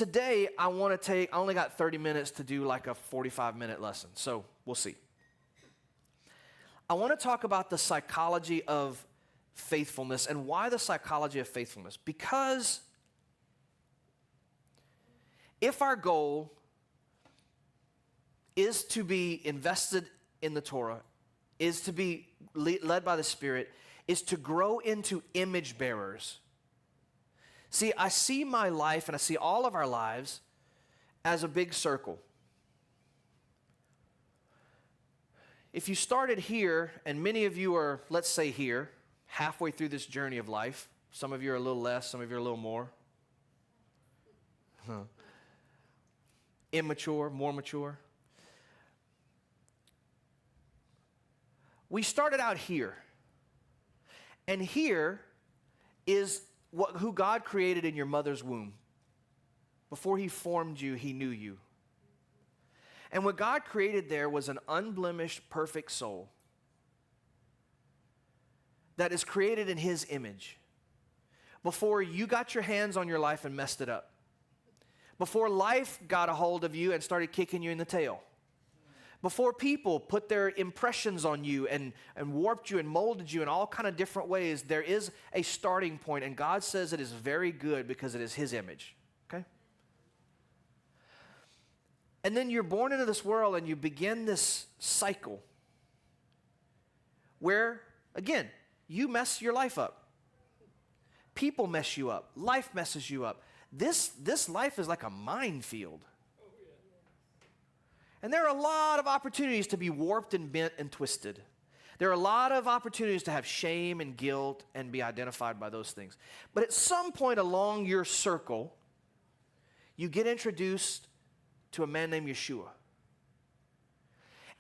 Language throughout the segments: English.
today I only got 30 minutes to do like a 45-minute lesson, so we'll see. I want to talk about the psychology of faithfulness. And why the psychology of faithfulness? Because if our goal is to be invested in the Torah, is to be led by the Spirit, is to grow into image bearers. See, I see my life and I see all of our lives as a big circle. If you started here, and many of you are, let's say here, halfway through this journey of life, some of you are a little less, some of you are a little more. Immature, more mature. We started out here. And here is who God created in your mother's womb. Before he formed you, he knew you. And what God created there was an unblemished, perfect soul that is created in his image. Before you got your hands on your life and messed it up. Before life got a hold of you and started kicking you in the tail. Before people put their impressions on you and warped you and molded you in all kind of different ways, there is a starting point, and God says it is very good because it is his image, okay? And then you're born into this world and you begin this cycle where, again, you mess your life up. People mess you up. Life messes you up. This life is like a minefield. And there are a lot of opportunities to be warped and bent and twisted. There are a lot of opportunities to have shame and guilt and be identified by those things. But at some point along your circle, you get introduced to a man named Yeshua.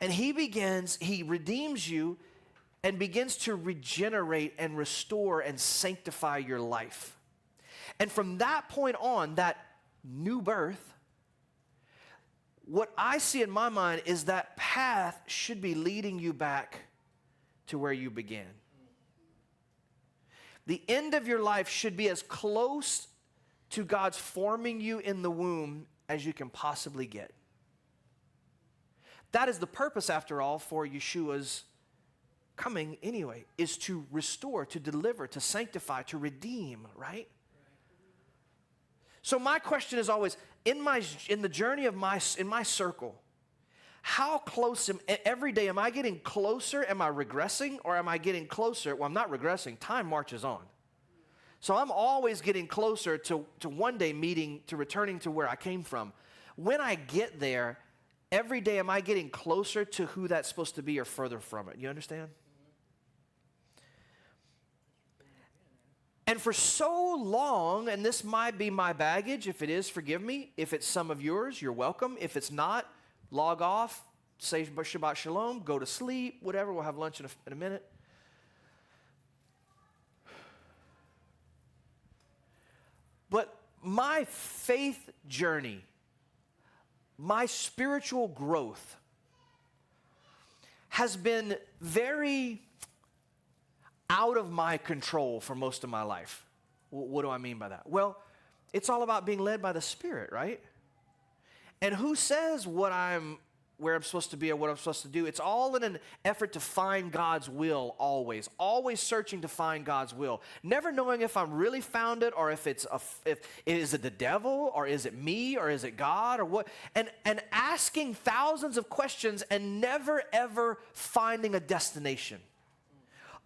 And he redeems you and begins to regenerate and restore and sanctify your life. And from that point on, that new birth, what I see in my mind is that path should be leading you back to where you began. The end of your life should be as close to God's forming you in the womb as you can possibly get. That is the purpose, after all, for Yeshua's coming anyway, is to restore, to deliver, to sanctify, to redeem, right? So my question is always, in the journey of my circle, how close every day am I getting closer? Am I regressing or am I getting closer? Well, I'm not regressing. Time marches on. So I'm always getting closer to one day returning to where I came from. When I get there, every day am I getting closer to who that's supposed to be or further from it? You understand? And for so long, and this might be my baggage, if it is, forgive me. If it's some of yours, you're welcome. If it's not, log off, say Shabbat Shalom, go to sleep, whatever. We'll have lunch in a minute. But my faith journey, my spiritual growth has been very out of my control for most of my life. What do I mean by that? Well, it's all about being led by the Spirit, right? And who says where I'm supposed to be or what I'm supposed to do? It's all in an effort to find God's will always searching to find God's will. Never knowing if I'm really found it or if is it the devil or is it me or is it God or what? And asking thousands of questions and never ever finding a destination.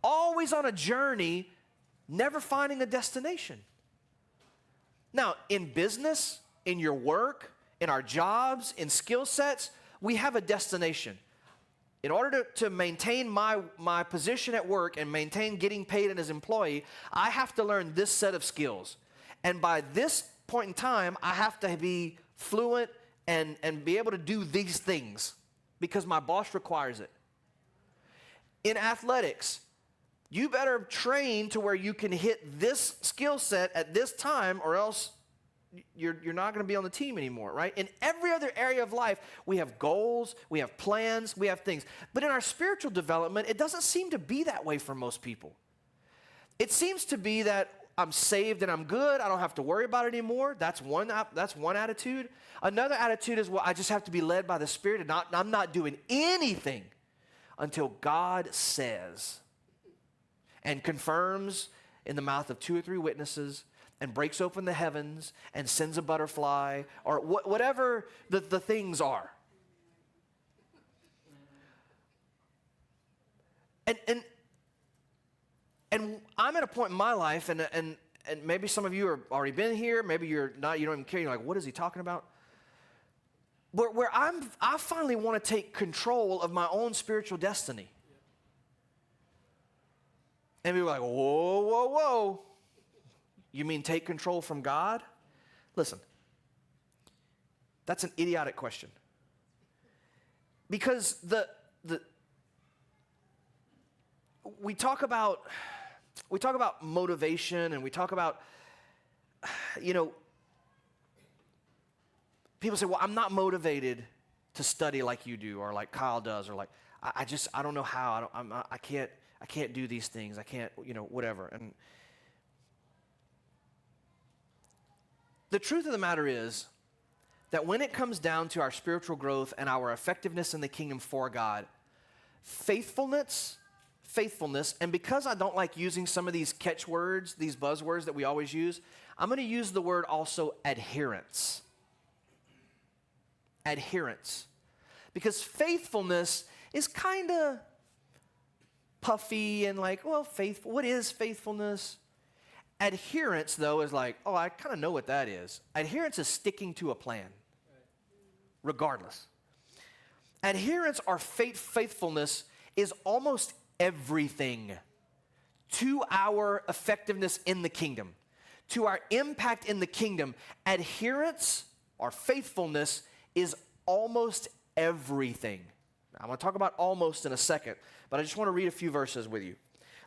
Always on a journey, never finding a destination. Now, in business, in your work, in our jobs, in skill sets, we have a destination. In order to maintain my position at work and maintain getting paid as an employee, I have to learn this set of skills. And by this point in time, I have to be fluent and be able to do these things because my boss requires it. In athletics, you better train to where you can hit this skill set at this time or else you're not going to be on the team anymore, right? In every other area of life, we have goals, we have plans, we have things. But in our spiritual development, it doesn't seem to be that way for most people. It seems to be that I'm saved and I'm good. I don't have to worry about it anymore. That's one attitude. Another attitude is, well, I just have to be led by the Spirit, and I'm not doing anything until God says and confirms in the mouth of 2 or 3 witnesses and breaks open the heavens and sends a butterfly or whatever the things are. And I'm at a point in my life, and maybe some of you are already been here, maybe you're not, you don't even care, you're like, what is he talking about? Where I finally want to take control of my own spiritual destiny. And people are like, whoa, whoa, whoa. You mean take control from God? Listen, that's an idiotic question. Because we talk about motivation, and we talk about, people say, well, I'm not motivated to study like you do, or like Kyle does, or like, I don't know how, I can't do these things, I can't, whatever. And the truth of the matter is that when it comes down to our spiritual growth and our effectiveness in the kingdom for God, faithfulness, and because I don't like using some of these catchwords, these buzzwords that we always use, I'm going to use the word also adherence. Adherence. Because faithfulness is kind of puffy and like, well, faithful. What is faithfulness? Adherence, though, is like, oh, I kind of know what that is. Adherence is sticking to a plan, regardless. Adherence or faithfulness is almost everything to our effectiveness in the kingdom, to our impact in the kingdom. Adherence or faithfulness is almost everything. Now, I'm going to talk about almost in a second, but I just want to read a few verses with you.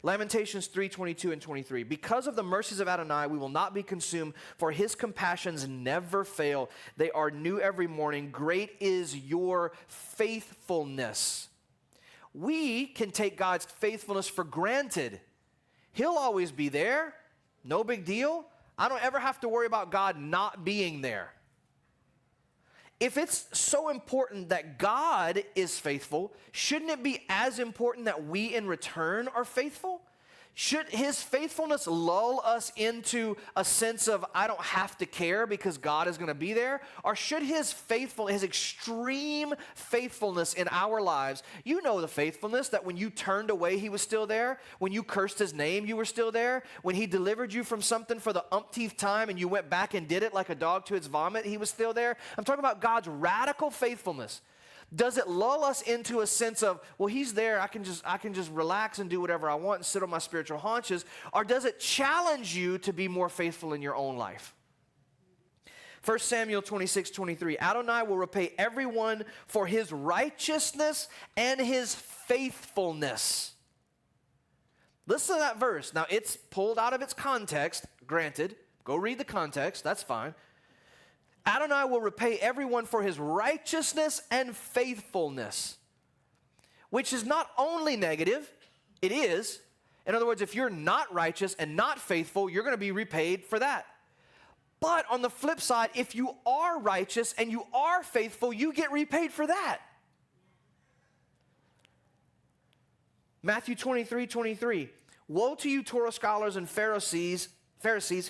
Lamentations 3:22 and 23. Because of the mercies of Adonai, we will not be consumed, for his compassions never fail. They are new every morning. Great is your faithfulness. We can take God's faithfulness for granted. He'll always be there. No big deal. I don't ever have to worry about God not being there. If it's so important that God is faithful, shouldn't it be as important that we in return are faithful? Should his faithfulness lull us into a sense of, I don't have to care because God is going to be there? Or should his extreme faithfulness in our lives, you know the faithfulness that when you turned away, he was still there. When you cursed his name, you were still there. When he delivered you from something for the umpteenth time and you went back and did it like a dog to its vomit, he was still there. I'm talking about God's radical faithfulness. Does it lull us into a sense of, well, he's there, I can just relax and do whatever I want and sit on my spiritual haunches? Or does it challenge you to be more faithful in your own life? 1 Samuel 26:23, Adonai will repay everyone for his righteousness and his faithfulness. Listen to that verse. Now, it's pulled out of its context, granted. Go read the context, that's fine. Adonai will repay everyone for his righteousness and faithfulness, which is not only negative, it is. In other words, if you're not righteous and not faithful, you're going to be repaid for that. But on the flip side, if you are righteous and you are faithful, you get repaid for that. Matthew 23:23, woe to you, Torah scholars and Pharisees,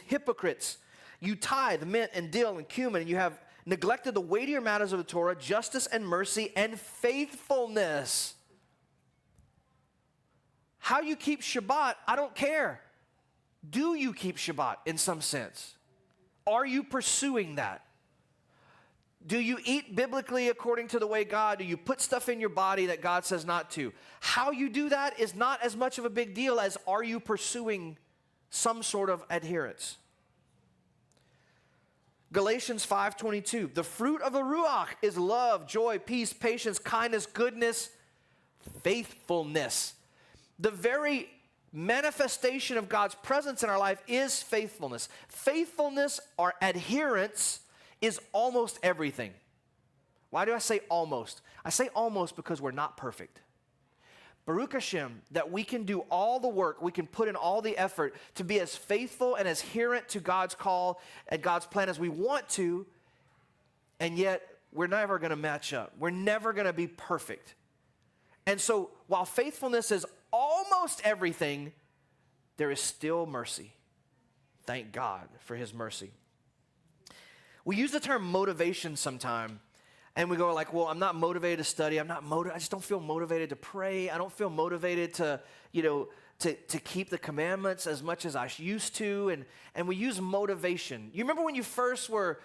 hypocrites! You tithe mint and dill and cumin, and you have neglected the weightier matters of the Torah, justice and mercy and faithfulness. How you keep Shabbat, I don't care. Do you keep Shabbat in some sense? Are you pursuing that? Do you eat biblically according to the way God? Do you put stuff in your body that God says not to? How you do that is not as much of a big deal as are you pursuing some sort of adherence? Galatians 5:22, the fruit of the Ruach is love, joy, peace, patience, kindness, goodness, faithfulness. The very manifestation of God's presence in our life is faithfulness. Faithfulness or adherence is almost everything. Why do I say almost? I say almost because we're not perfect. Baruch Hashem, that we can do all the work, we can put in all the effort to be as faithful and as adherent to God's call and God's plan as we want to, and yet we're never going to match up. We're never going to be perfect. And so while faithfulness is almost everything, there is still mercy. Thank God for his mercy. We use the term motivation sometime, and we go like, well, I'm not motivated to study. I just don't feel motivated to pray. I don't feel motivated to, to keep the commandments as much as I used to. And we use motivation. You remember when you first when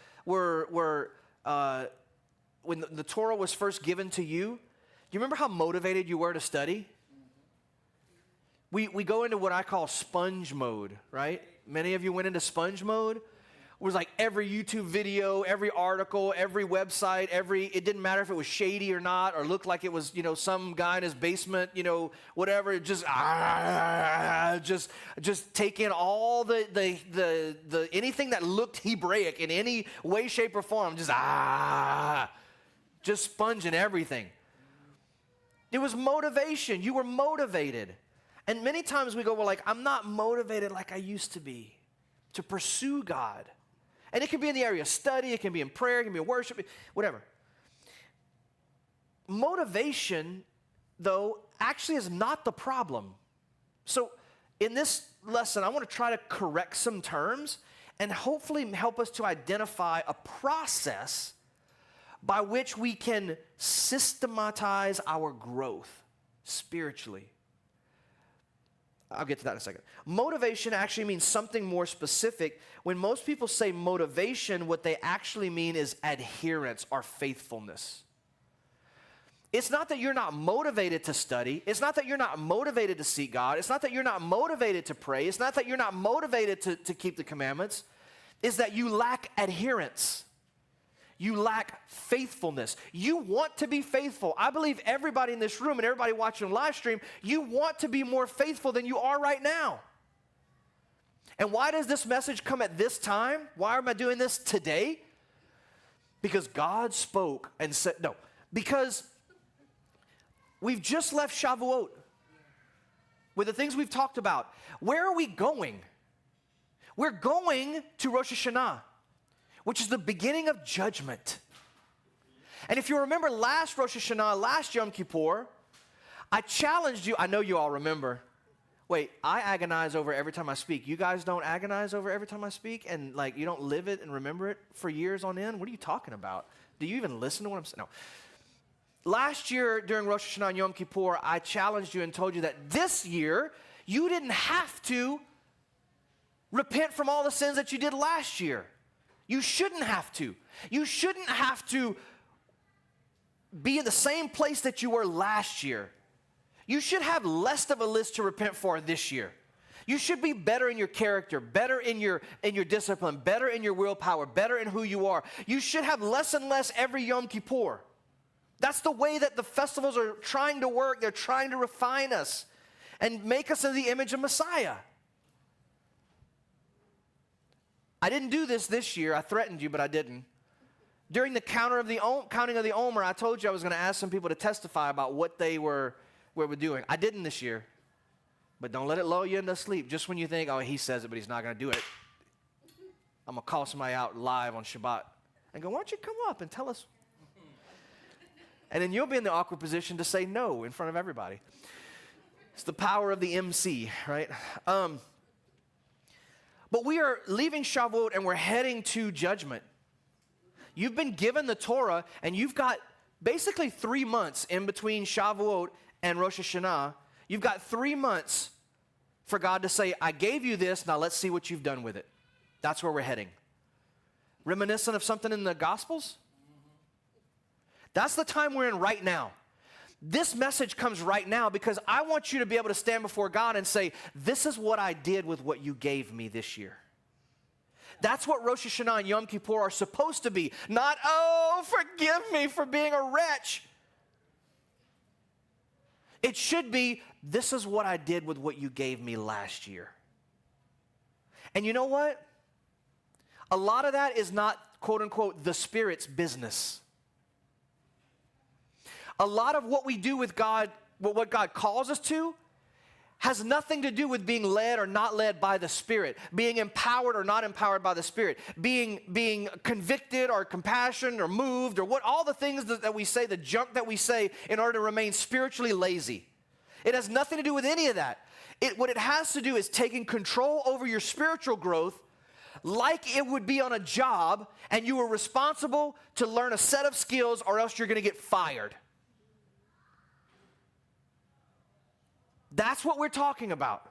the Torah was first given to you? You remember how motivated you were to study? We go into what I call sponge mode, right? Many of you went into sponge mode. It was like every YouTube video, every article, every website, it didn't matter if it was shady or not, or looked like it was, some guy in his basement, whatever, just take in all the anything that looked Hebraic in any way, shape, or form, just sponging everything. It was motivation. You were motivated. And many times we go, well, like, I'm not motivated like I used to be to pursue God. And it can be in the area of study, it can be in prayer, it can be in worship, whatever. Motivation, though, actually is not the problem. So in this lesson, I want to try to correct some terms and hopefully help us to identify a process by which we can systematize our growth spiritually. I'll get to that in a second. Motivation actually means something more specific. When most people say motivation, what they actually mean is adherence or faithfulness. It's not that you're not motivated to study. It's not that you're not motivated to seek God. It's not that you're not motivated to pray. It's not that you're not motivated to keep the commandments. It's that you lack adherence. You lack faithfulness. You want to be faithful. I believe everybody in this room and everybody watching the live stream, you want to be more faithful than you are right now. And why does this message come at this time? Why am I doing this today? Because God spoke and said, no, because we've just left Shavuot with the things we've talked about. Where are we going? We're going to Rosh Hashanah, which is the beginning of judgment. And if you remember last Rosh Hashanah, last Yom Kippur, I challenged you. I know you all remember. Wait, I agonize over every time I speak. You guys don't agonize over every time I speak? And like you don't live it and remember it for years on end? What are you talking about? Do you even listen to what I'm saying? No. Last year during Rosh Hashanah and Yom Kippur, I challenged you and told you that this year, you didn't have to repent from all the sins that you did last year. You shouldn't have to. You shouldn't have to be in the same place that you were last year. You should have less of a list to repent for this year. You should be better in your character, better in your discipline, better in your willpower, better in who you are. You should have less and less every Yom Kippur. That's the way that the festivals are trying to work. They're trying to refine us and make us in the image of Messiah. I didn't do this year. I threatened you, but I didn't. During the counting of the Omer, I told you I was going to ask some people to testify about what they were doing. I didn't this year. But don't let it lull you into sleep. Just when you think, oh, he says it, but he's not going to do it. I'm going to call somebody out live on Shabbat and go, why don't you come up and tell us? And then you'll be in the awkward position to say no in front of everybody. It's the power of the MC, right? But we are leaving Shavuot and we're heading to judgment. You've been given the Torah and you've got basically 3 months in between Shavuot and Rosh Hashanah. You've got 3 months for God to say, I gave you this, now let's see what you've done with it. That's where we're heading. Reminiscent of something in the Gospels? That's the time we're in right now. This message comes right now because I want you to be able to stand before God and say, this is what I did with what you gave me this year. That's what Rosh Hashanah and Yom Kippur are supposed to be. Not, oh, forgive me for being a wretch. It should be, this is what I did with what you gave me last year. And you know what? A lot of that is not, quote unquote, the Spirit's business. A lot of what we do with God what God calls us to, has nothing to do with being led or not led by the Spirit, being empowered or not empowered by the Spirit, being convicted or compassionate or moved or what all the things that we say, the junk that we say in order to remain spiritually lazy. It has nothing to do with any of that. What it has to do is taking control over your spiritual growth like it would be on a job and you were responsible to learn a set of skills or else you're going to get fired. That's what we're talking about.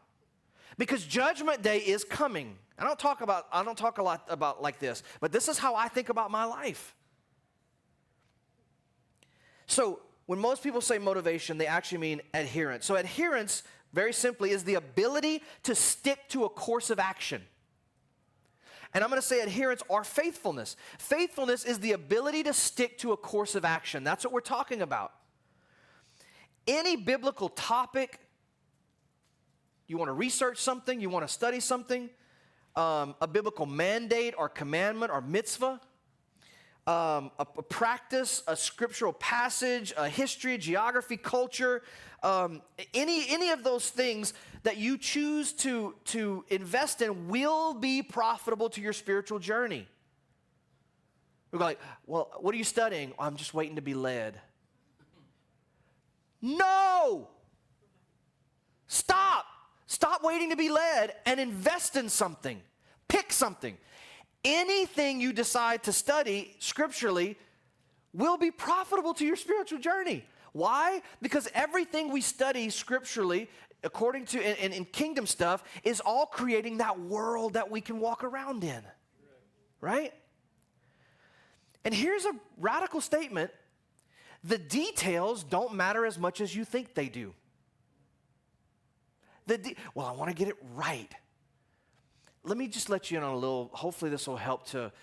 Because Judgment Day is coming. I don't talk a lot about like this, but this is how I think about my life. So when most people say motivation, they actually mean adherence. So adherence, very simply, is the ability to stick to a course of action. And I'm going to say adherence or faithfulness. Faithfulness is the ability to stick to a course of action. That's what we're talking about. Any biblical topic, you want to research something, you want to study something, a biblical mandate or commandment or mitzvah, a practice, a scriptural passage, a history, geography, culture, any of those things that you choose to invest in will be profitable to your spiritual journey. We're like, well, what are you studying? I'm just waiting to be led. No! Stop! Stop waiting to be led and invest in something. Pick something. Anything you decide to study scripturally will be profitable to your spiritual journey. Why? Because everything we study scripturally, according to in kingdom stuff, is all creating that world that we can walk around in. Right? And here's a radical statement. The don't matter as much as you think they do. Well, I want to get it right. Let me just let you in on a little, hopefully this will help to.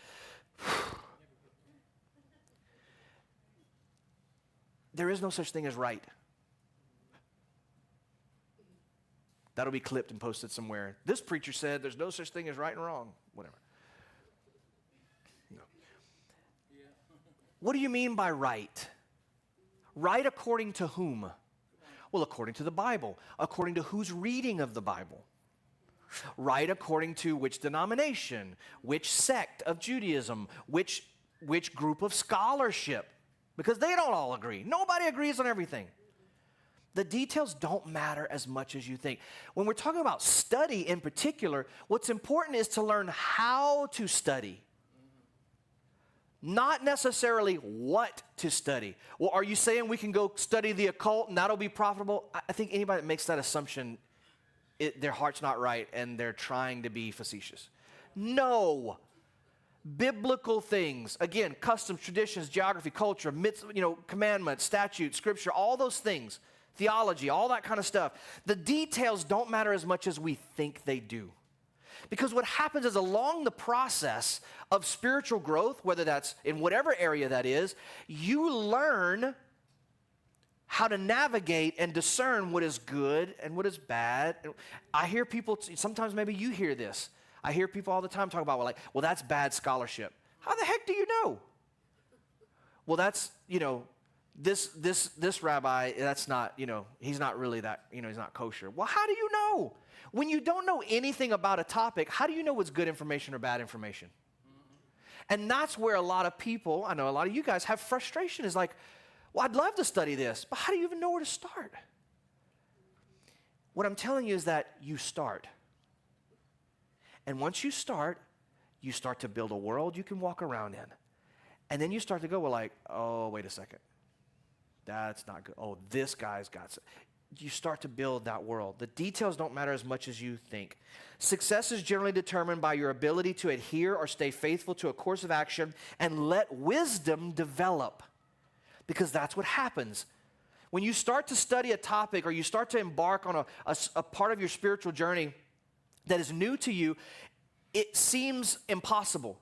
There is no such thing as right. That'll be clipped and posted somewhere. This preacher said there's no such thing as right and wrong. Whatever. No. What do you mean by right? Right according to whom? Well, according to the Bible. According to whose reading of the Bible? Right according to which denomination, which sect of Judaism, which group of scholarship. Because they don't all agree. Nobody agrees on everything. The details don't matter as much as you think. When we're talking about study in particular, what's important is to learn how to study. Not necessarily what to study. Well, are you saying we can go study the occult and that'll be profitable? I think anybody that makes that assumption, their heart's not right and they're trying to be facetious. No. Biblical things, again, customs, traditions, geography, culture, commandments, statutes, scripture, all those things, theology, all that kind of stuff. The details don't matter as much as we think they do. Because what happens is along the process of spiritual growth, whether that's in whatever area that is, you learn how to navigate and discern what is good and what is bad. I hear people, sometimes maybe you hear this. I hear people all the time talk about, well, that's bad scholarship. How the heck do you know? Well, that's, this rabbi, that's not, he's not really that, he's not kosher. Well, how do you know? When you don't know anything about a topic, how do you know what's good information or bad information? And that's where a lot of people, I know a lot of you guys have frustration. Is like, well, I'd love to study this, but how do you even know where to start? What I'm telling you is that you start. And once you start to build a world you can walk around in. And then you start to go, oh, wait a second. That's not good. Oh, this guy's got some. You start to build that world. The details don't matter as much as you think. Success is generally determined by your ability to adhere or stay faithful to a course of action and let wisdom develop. Because that's what happens. When you start to study a topic or you start to embark on a part of your spiritual journey that is new to you, it seems impossible.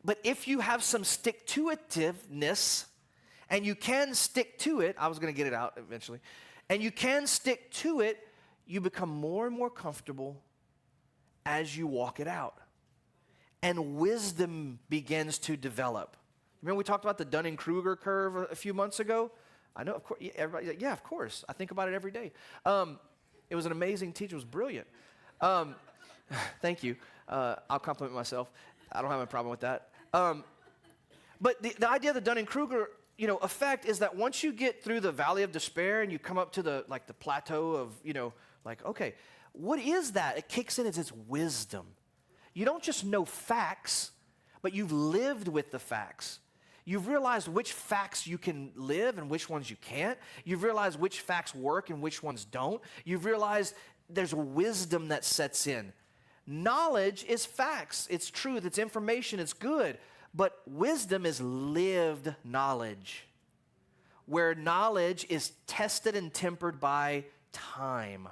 But if you have some stick-to-itiveness, and you can stick to it, I was going to get it out eventually, and you can stick to it, you become more and more comfortable as you walk it out. And wisdom begins to develop. Remember we talked about the Dunning-Kruger curve a few months ago? I know, of course. Yeah, everybody, yeah, of course. I think about it every day. It was an amazing teacher. It was brilliant. Thank you. I'll compliment myself. I don't have a problem with that. But the idea of the Dunning-Kruger, effect is that once you get through the valley of despair and you come up to the plateau of, okay, what is that? It kicks in as its wisdom. You don't just know facts, but you've lived with the facts. You've realized which facts you can live and which ones you can't. You've realized which facts work and which ones don't. You've realized there's wisdom that sets in. Knowledge is facts. It's truth. It's information. It's good. But wisdom is lived knowledge, where knowledge is tested and tempered by time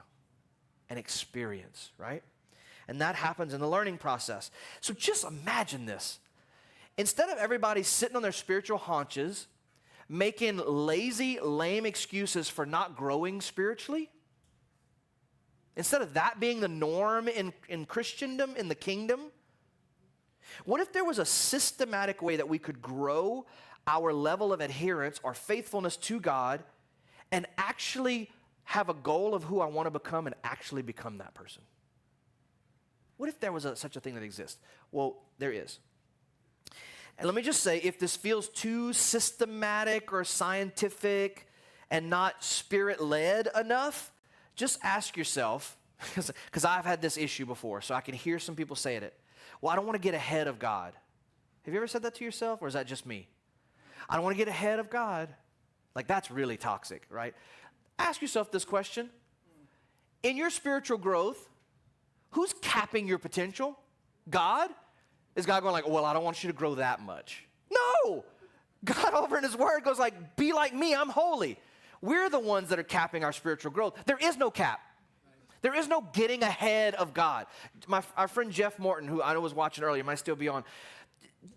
and experience, right? And that happens in the learning process. So just imagine this. Instead of everybody sitting on their spiritual haunches, making lazy, lame excuses for not growing spiritually, instead of that being the norm in Christendom, in the kingdom, what if there was a systematic way that we could grow our level of adherence or faithfulness to God and actually have a goal of who I want to become and actually become that person? What if there was such a thing that exists? Well, there is. And let me just say, if this feels too systematic or scientific and not spirit-led enough, just ask yourself, because I've had this issue before, so I can hear some people saying it. Well, I don't want to get ahead of God. Have you ever said that to yourself, or is that just me? I don't want to get ahead of God. Like, that's really toxic, right? Ask yourself this question. In your spiritual growth, who's capping your potential? God? Is God going like, well, I don't want you to grow that much? No! God over in his word goes like, be like me, I'm holy. We're the ones that are capping our spiritual growth. There is no cap. There is no getting ahead of God. Our friend Jeff Morton, who I was watching earlier, might still be on.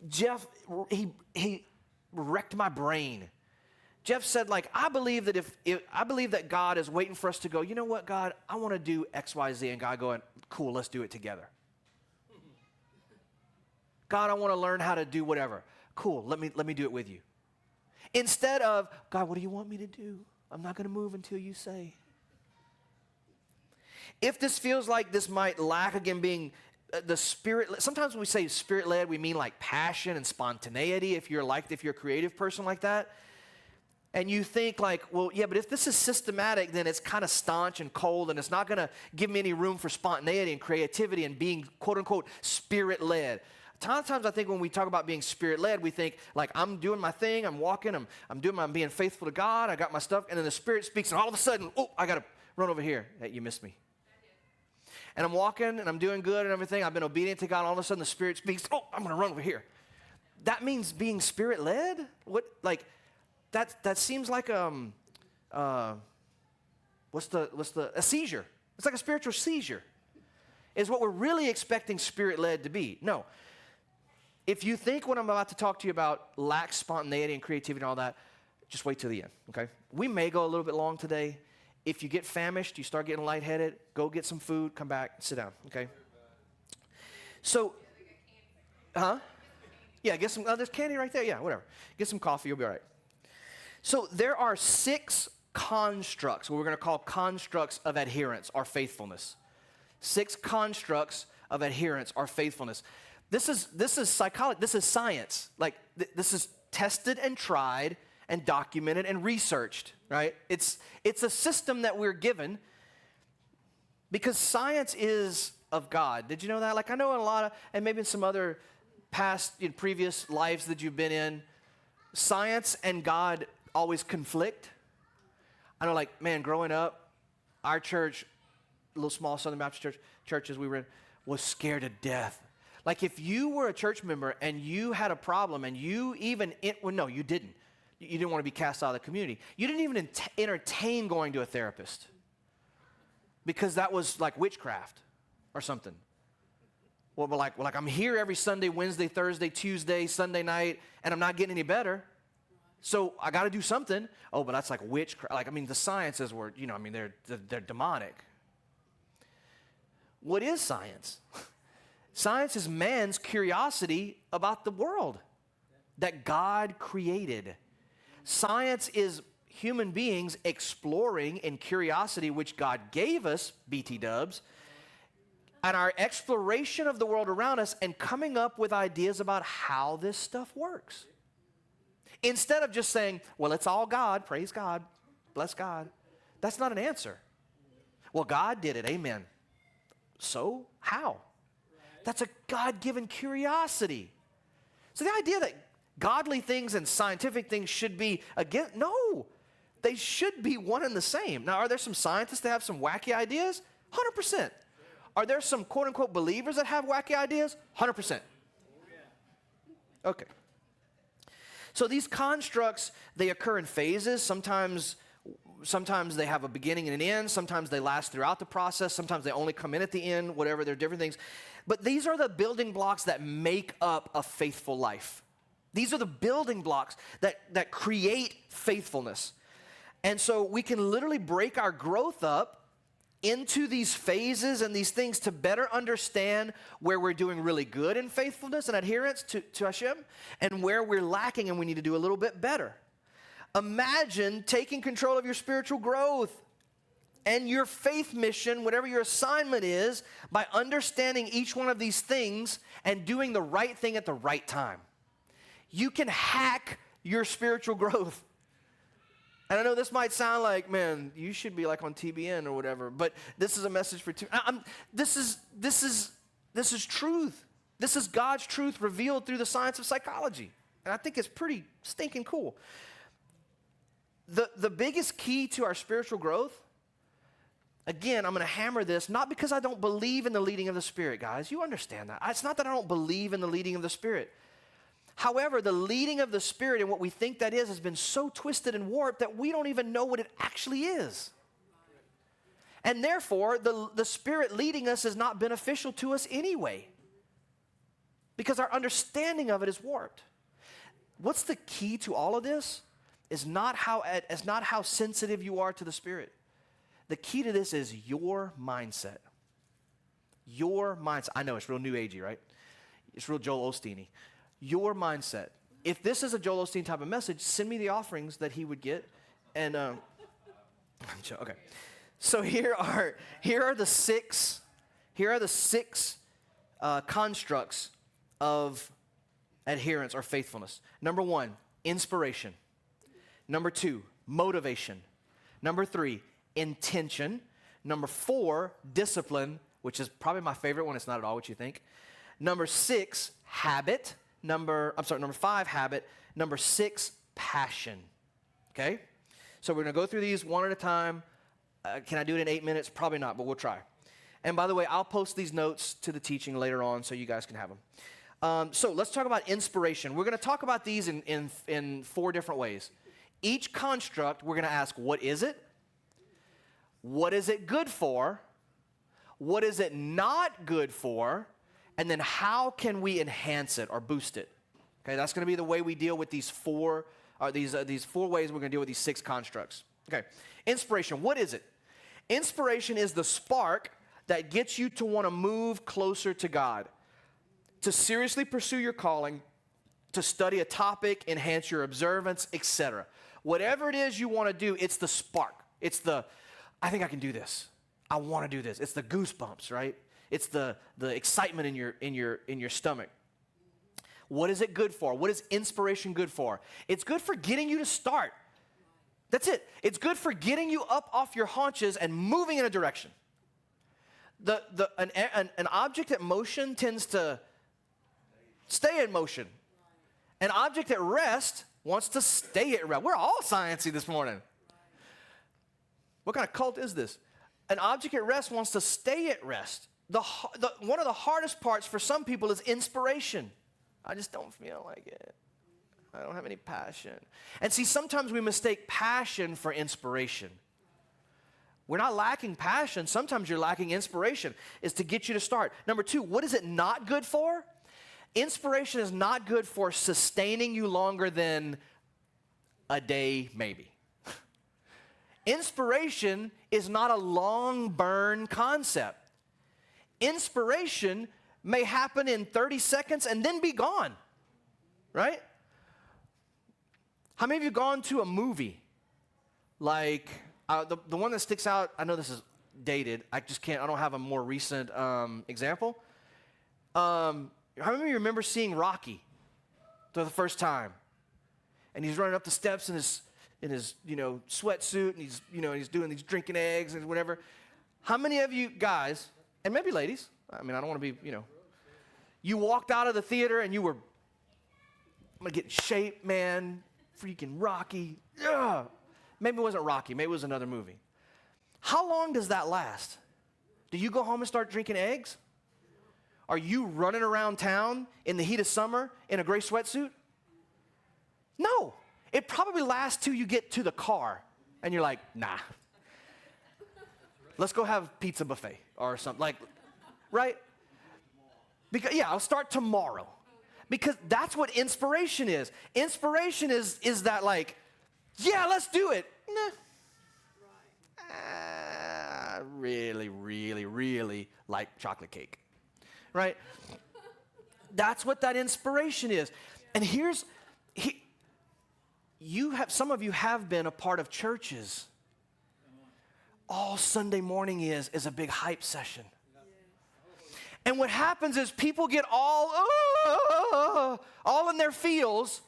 Jeff, he wrecked my brain. Jeff said, I believe that God is waiting for us to go, you know what, God, I want to do X, Y, Z, and God going, cool, let's do it together. God, I want to learn how to do whatever. Cool, let me do it with you. Instead of, God, what do you want me to do? I'm not going to move until you say. If this feels like this might lack, again, being the spirit, sometimes when we say spirit-led, we mean like passion and spontaneity, if you're a creative person like that. And you think like, well, yeah, but if this is systematic, then it's kind of staunch and cold, and it's not going to give me any room for spontaneity and creativity and being, quote-unquote, spirit-led. A ton of times I think when we talk about being spirit-led, we think like I'm doing my thing, I'm walking, I'm being faithful to God, I got my stuff, and then the Spirit speaks, and all of a sudden, oh, I got to run over here. Hey, you missed me. And I'm walking, and I'm doing good and everything. I've been obedient to God. All of a sudden, the Spirit speaks. Oh, I'm going to run over here. That means being Spirit-led? What, like, that seems like a seizure. It's like a spiritual seizure. Is what we're really expecting Spirit-led to be. No. If you think what I'm about to talk to you about lacks spontaneity and creativity and all that, just wait till the end, okay? We may go a little bit long today. If you get famished, you start getting lightheaded, go get some food, come back, sit down, okay? So, yeah, get some, there's candy right there, yeah, whatever. Get some coffee, you'll be all right. So there are 6 constructs, what we're going to call constructs of adherence or faithfulness. 6 constructs of adherence or faithfulness. This is psychology, this is science. Like, this is tested and tried and documented and researched, right? It's a system that we're given because science is of God. Did you know that? Like, I know in a lot of, and maybe in some other past, previous lives that you've been in, science and God always conflict. I know, like, man, growing up, our church, little small Southern Baptist churches we were in, was scared to death. Like, if you were a church member and you had a problem and you even, well, no, you didn't. You didn't want to be cast out of the community. You didn't even entertain going to a therapist because that was like witchcraft or something. Well, but like I'm here every Sunday, Wednesday, Thursday, Tuesday, Sunday night, and I'm not getting any better. So I got to do something. Oh, but that's like witchcraft. Like, I mean, the sciences were, they're demonic. What is science? Science is man's curiosity about the world that God created. Science is human beings exploring in curiosity, which God gave us, BT dubs, and our exploration of the world around us and coming up with ideas about how this stuff works. Instead of just saying, well, it's all God, praise God, bless God. That's not an answer. Well, God did it, amen. So, how? That's a God-given curiosity. So the idea that godly things and scientific things should be again, no, they should be one and the same. Now, are there some scientists that have some wacky ideas? 100%. Are there some quote-unquote believers that have wacky ideas? 100%. Okay. So these constructs, they occur in phases. Sometimes they have a beginning and an end. Sometimes they last throughout the process. Sometimes they only come in at the end, whatever. They're different things. But these are the building blocks that make up a faithful life. These are the building blocks that create faithfulness. And so we can literally break our growth up into these phases and these things to better understand where we're doing really good in faithfulness and adherence to Hashem and where we're lacking and we need to do a little bit better. Imagine taking control of your spiritual growth and your faith mission, whatever your assignment is, by understanding each one of these things and doing the right thing at the right time. You can hack your spiritual growth. And I know this might sound like, man, you should be like on TBN or whatever, but this is a message for this is truth. This is God's truth revealed through the science of psychology. And I think it's pretty stinking cool. The biggest key to our spiritual growth, again, I'm going to hammer this, not because I don't believe in the leading of the Spirit, guys. You understand that. It's not that I don't believe in the leading of the Spirit. However, the leading of the Spirit and what we think that is has been so twisted and warped that we don't even know what it actually is. And therefore, the Spirit leading us is not beneficial to us anyway, because our understanding of it is warped. What's the key to all of this? Is not how sensitive you are to the Spirit. The key to this is your mindset. Your mindset. I know it's real new agey, right? It's real Joel Osteen-y. Your mindset. If this is a Joel Osteen type of message, send me the offerings that he would get. And okay. So here are the six constructs of adherence or faithfulness. Number 1, inspiration. Number 2, motivation. Number 3, intention. Number 4, discipline, which is probably my favorite one. It's not at all what you think. Number 6, habit. Number 5, habit. Number 6, passion. Okay? So we're going to go through these one at a time. Can I do it in 8 minutes? Probably not, but we'll try. And by the way, I'll post these notes to the teaching later on so you guys can have them. So let's talk about inspiration. We're going to talk about these in 4 different ways. Each construct, we're going to ask, what is it? What is it good for? What is it not good for? And then how can we enhance it or boost it? Okay, that's going to be the way we deal with these 4 ways we're going to deal with these 6 constructs. Okay, inspiration, what is it? Inspiration is the spark that gets you to want to move closer to God, to seriously pursue your calling, to study a topic, enhance your observance, etc. Whatever it is you want to do, it's the spark. It's the, I think I can do this. I want to do this. It's the goosebumps, right? It's the excitement in your stomach. What is it good for? What is inspiration good for? It's good for getting you to start. That's it. It's good for getting you up off your haunches and moving in a direction. An object at motion tends to stay in motion. An object at rest wants to stay at rest. We're all sciencey this morning. What kind of cult is this? An object at rest wants to stay at rest. One of the hardest parts for some people is inspiration. I just don't feel like it. I don't have any passion. And see, sometimes we mistake passion for inspiration. We're not lacking passion. Sometimes you're lacking inspiration. Is to get you to start. Number 2, what is it not good for? Inspiration is not good for sustaining you longer than a day, maybe. Inspiration is not a long burn concept. Inspiration may happen in 30 seconds and then be gone, right? How many of you have gone to a movie Like, the one that sticks out, I know this is dated. I don't have a more recent example. How many of you remember seeing Rocky for the first time? And he's running up the steps in his sweatsuit, and he's doing these drinking eggs and whatever. How many of you guys, and maybe ladies, I don't want to be, you walked out of the theater and you were, I'm going to get in shape, man, freaking Rocky. Ugh. Maybe it wasn't Rocky, maybe it was another movie. How long does that last? Do you go home and start drinking eggs? Are you running around town in the heat of summer in a gray sweatsuit? No. It probably lasts till you get to the car and you're like, nah. Let's go have pizza buffet or something, right? Because I'll start tomorrow. Because that's what inspiration is. Inspiration is that let's do it. Nah. Really, really, really like chocolate cake, right? That's what that inspiration is. And some of you have been a part of churches. All Sunday morning is a big hype session. And what happens is people get all in their feels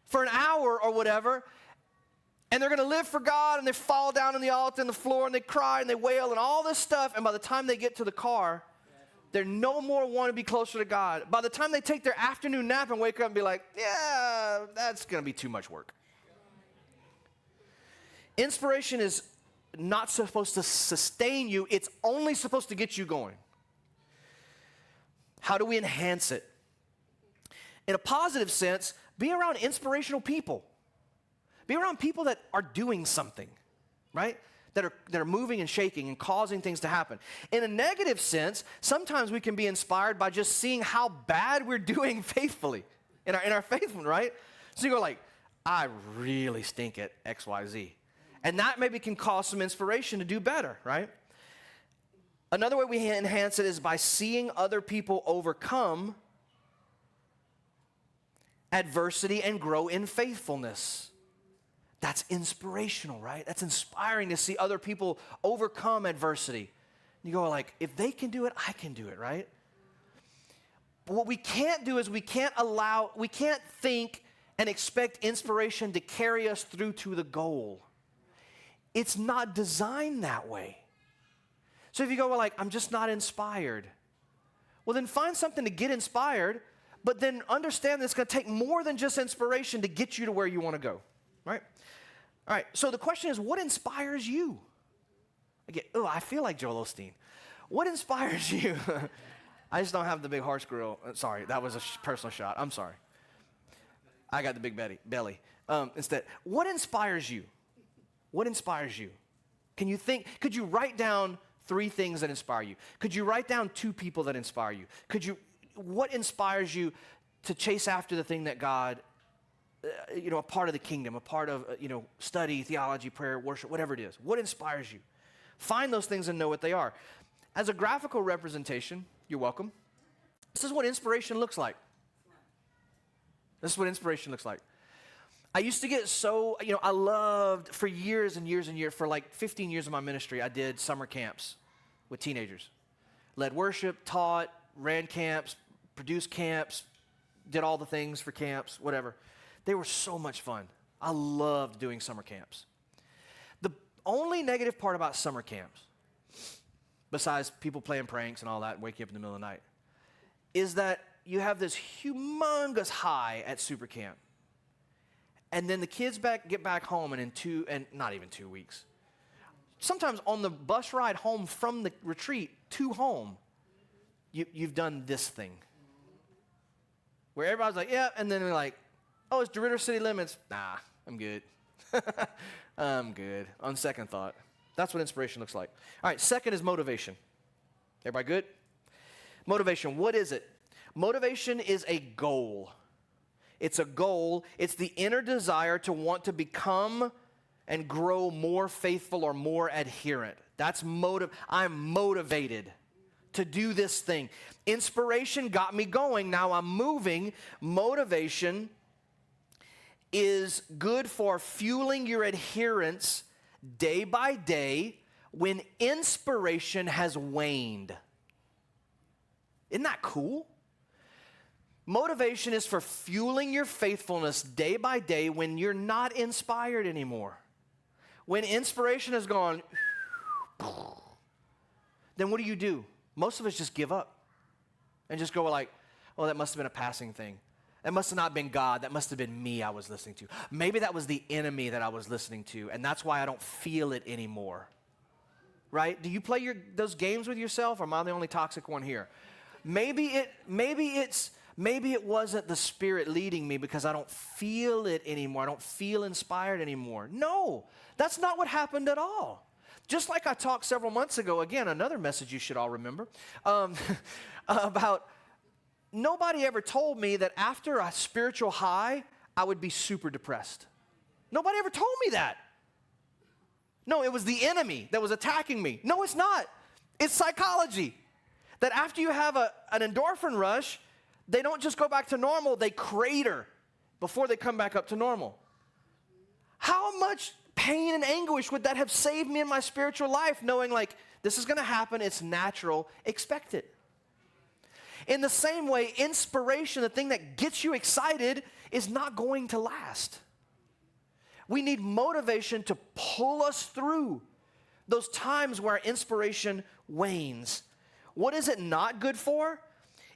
for an hour or whatever, and they're going to live for God, and they fall down on the altar and the floor, and they cry and they wail and all this stuff, and by the time they get to the car, they're no more want to be closer to God. By the time they take their afternoon nap and wake up and be like, yeah, that's going to be too much work. Inspiration is not supposed to sustain you. It's only supposed to get you going. How do we enhance it? In a positive sense, be around inspirational people. Be around people that are doing something, right? That are moving and shaking and causing things to happen. In a negative sense, sometimes we can be inspired by just seeing how bad we're doing faithfully in our faithfulness, right? So you go I really stink at X, Y, Z. And that maybe can cause some inspiration to do better, right? Another way we enhance it is by seeing other people overcome adversity and grow in faithfulness. That's inspirational, right? That's inspiring to see other people overcome adversity. You go if they can do it, I can do it, right? But what we can't do is we can't think and expect inspiration to carry us through to the goal. It's not designed that way. So if you go, I'm just not inspired. Well, then find something to get inspired, but then understand that it's going to take more than just inspiration to get you to where you want to go, right? All right, so the question is, what inspires you? I feel like Joel Osteen. What inspires you? I just don't have the big horse grill. Sorry, that was a personal shot. I'm sorry. I got the big belly. Instead, what inspires you? What inspires you? Could you write down 3 things that inspire you? Could you write down 2 people that inspire you? What inspires you to chase after the thing that God, a part of the kingdom, a part of, study, theology, prayer, worship, whatever it is? What inspires you? Find those things and know what they are. As a graphical representation, you're welcome. This is what inspiration looks like. This is what inspiration looks like. I used to get I loved for years and years and years, for 15 years of my ministry, I did summer camps with teenagers. Led worship, taught, ran camps, produced camps, did all the things for camps, whatever. They were so much fun. I loved doing summer camps. The only negative part about summer camps, besides people playing pranks and all that, waking up in the middle of the night, is that you have this humongous high at super camp. And then the kids get back home, and not even 2 weeks. Sometimes on the bus ride home from the retreat to home, you've done this thing. Where everybody's like, yeah, and then they're like, oh, it's DeRidder City Limits. Nah, I'm good. I'm good. On second thought. That's what inspiration looks like. All right, second is motivation. Everybody good? Motivation, what is it? Motivation is a goal. It's a goal. It's the inner desire to want to become and grow more faithful or more adherent. That's motive. I'm motivated to do this thing. Inspiration got me going. Now I'm moving. Motivation is good for fueling your adherence day by day when inspiration has waned. Isn't that cool? Motivation is for fueling your faithfulness day by day when you're not inspired anymore. When inspiration has gone, then what do? Most of us just give up and just go like, well, that must have been a passing thing. That must have not been God. That must have been me I was listening to. Maybe that was the enemy that I was listening to, and that's why I don't feel it anymore. Right? Do you play those games with yourself, or am I the only toxic one here? Maybe it wasn't the Spirit leading me because I don't feel it anymore. I don't feel inspired anymore. No, that's not what happened at all. Just like I talked several months ago, again, another message you should all remember, about nobody ever told me that after a spiritual high, I would be super depressed. Nobody ever told me that. No, it was the enemy that was attacking me. No, it's not. It's psychology. That after you have an endorphin rush, they don't just go back to normal, they crater before they come back up to normal. How much pain and anguish would that have saved me in my spiritual life, knowing like, this is going to happen, it's natural, expect it. In the same way, inspiration, the thing that gets you excited, is not going to last. We need motivation to pull us through those times where our inspiration wanes. What is it not good for?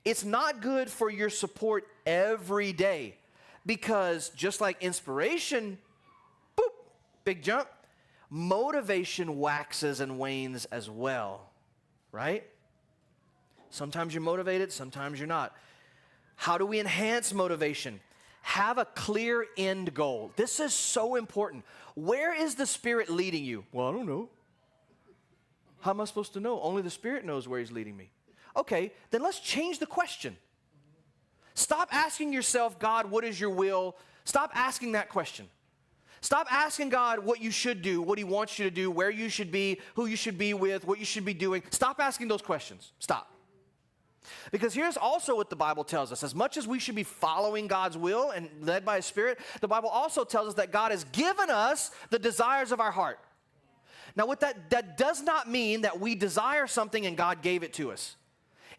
It's not good for your support every day, because just like inspiration, boop, big jump, motivation waxes and wanes as well, right? Sometimes you're motivated, sometimes you're not. How do we enhance motivation? Have a clear end goal. This is so important. Where is the Spirit leading you? Well, I don't know. How am I supposed to know? Only the Spirit knows where He's leading me. Okay, then let's change the question. Stop asking yourself, God, what is your will? Stop asking that question. Stop asking God what you should do, what He wants you to do, where you should be, who you should be with, what you should be doing. Stop asking those questions. Stop. Because here's also what the Bible tells us. As much as we should be following God's will and led by His Spirit, the Bible also tells us that God has given us the desires of our heart. Now, what that does not mean that we desire something and God gave it to us.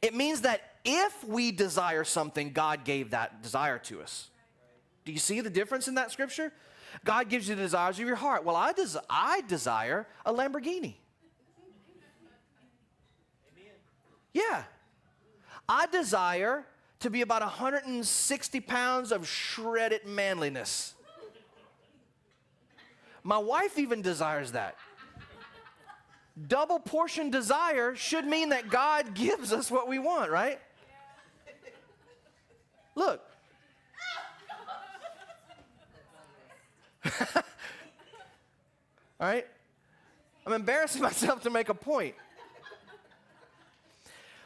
It means that if we desire something, God gave that desire to us. Do you see the difference in that scripture? God gives you the desires of your heart. Well, I desire a Lamborghini. Yeah. I desire to be about 160 pounds of shredded manliness. My wife even desires that. Double portion desire should mean that God gives us what we want, right? Look. All right? I'm embarrassing myself to make a point.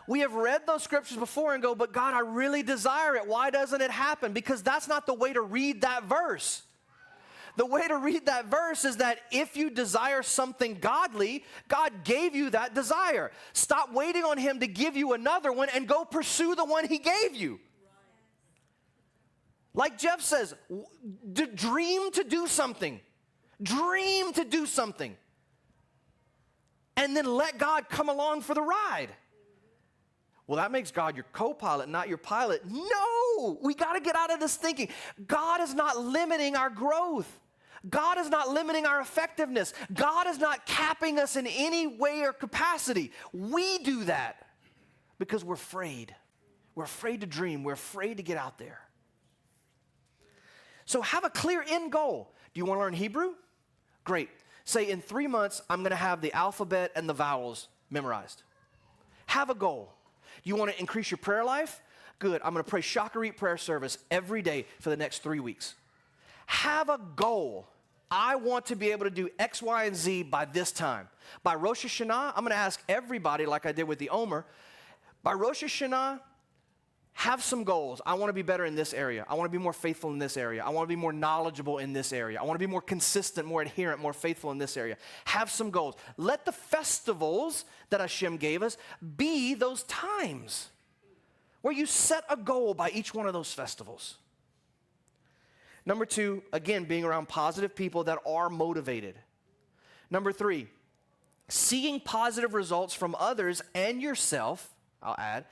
We have read those scriptures before and go, but God, I really desire it. Why doesn't it happen? Because that's not the way to read that verse. The way to read that verse is that if you desire something godly, God gave you that desire. Stop waiting on Him to give you another one and go pursue the one He gave you. Like Jeff says, dream to do something. Dream to do something. And then let God come along for the ride. Well, that makes God your co-pilot, not your pilot. No, we got to get out of this thinking. God is not limiting our growth. God is not limiting our effectiveness. God is not capping us in any way or capacity. We do that because we're afraid. We're afraid to dream. We're afraid to get out there. So have a clear end goal. Do you want to learn Hebrew? Great. Say in 3 months, I'm going to have the alphabet and the vowels memorized. Have a goal. You want to increase your prayer life? Good. I'm going to pray Shacharit prayer service every day for the next 3 weeks. Have a goal. I want to be able to do X, Y, and Z by this time. By Rosh Hashanah, I'm going to ask everybody, like I did with the Omer, by Rosh Hashanah, have some goals. I want to be better in this area. I want to be more faithful in this area. I want to be more knowledgeable in this area. I want to be more consistent, more adherent, more faithful in this area. Have some goals. Let the festivals that Hashem gave us be those times where you set a goal by each one of those festivals. Number 2, again, being around positive people that are motivated. Number 3, seeing positive results from others and yourself, I'll add,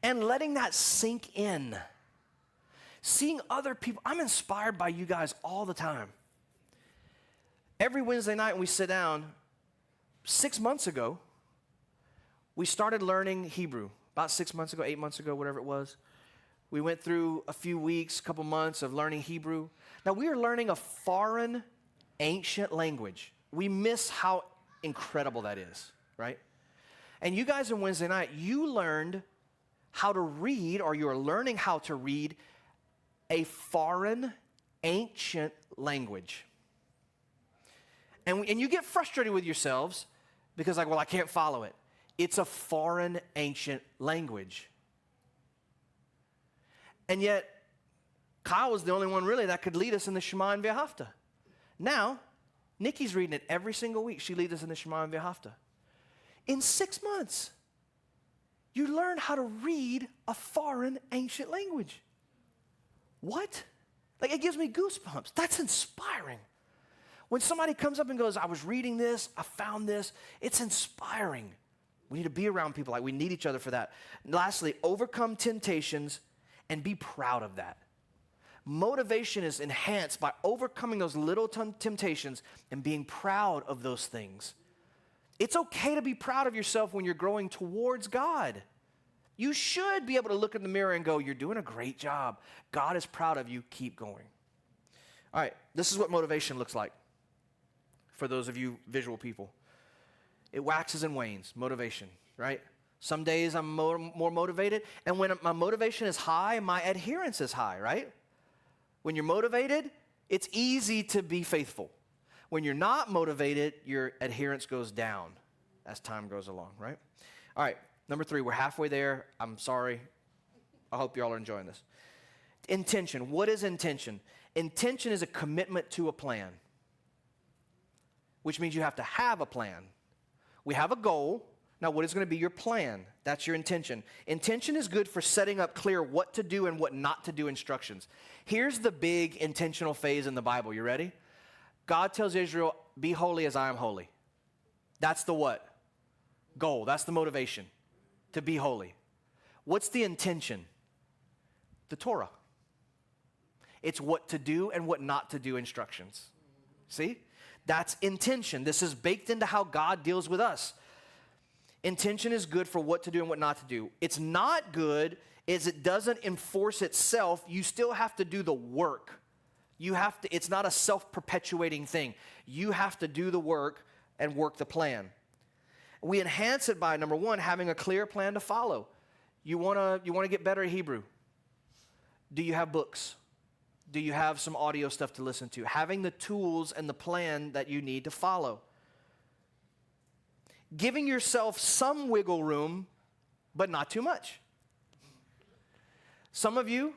and letting that sink in. Seeing other people, I'm inspired by you guys all the time. Every Wednesday night when we sit down, 6 months ago, we started learning Hebrew. About 6 months ago, 8 months ago, whatever it was. We went through a few weeks, couple months of learning Hebrew. Now, we are learning a foreign, ancient language. We miss how incredible that is, right? And you guys on Wednesday night, you learned how to read, or you're learning how to read a foreign, ancient language. And you get frustrated with yourselves because like, well, I can't follow it. It's a foreign, ancient language. And yet, Kyle was the only one really that could lead us in the Shema and V'ahavta. Now, Nikki's reading it every single week. She leads us in the Shema and V'ahavta. In 6 months, you learn how to read a foreign, ancient language. What? Like, it gives me goosebumps. That's inspiring. When somebody comes up and goes, I was reading this, I found this, it's inspiring. We need to be around people like we need each other for that. And lastly, overcome temptations and be proud of that. Motivation is enhanced by overcoming those little temptations and being proud of those things. It's okay to be proud of yourself when you're growing towards God. You should be able to look in the mirror and go, you're doing a great job. God is proud of you. Keep going. All right, this is what motivation looks like for those of you visual people. It waxes and wanes, motivation, right? Some days I'm more motivated, and when my motivation is high, my adherence is high, right? When you're motivated, it's easy to be faithful. When you're not motivated, your adherence goes down as time goes along, right? All right, number 3, we're halfway there. I'm sorry. I hope y'all are enjoying this. Intention. What is intention? Intention is a commitment to a plan, which means you have to have a plan. We have a goal. Now, what is going to be your plan? That's your intention. Intention is good for setting up clear what to do and what not to do instructions. Here's the big intentional phase in the Bible. You ready? God tells Israel, be holy as I am holy. That's the what? Goal. That's the motivation, to be holy. What's the intention? The Torah. It's what to do and what not to do instructions. See? That's intention. This is baked into how God deals with us. Intention is good for what to do and what not to do. It's not good is it doesn't enforce itself. You still have to do the work. It's not a self-perpetuating thing. You have to do the work and work the plan. We enhance it by, number 1, having a clear plan to follow. You want to get better at Hebrew. Do you have books? Do you have some audio stuff to listen to? Having the tools and the plan that you need to follow. Giving yourself some wiggle room, but not too much. Some of you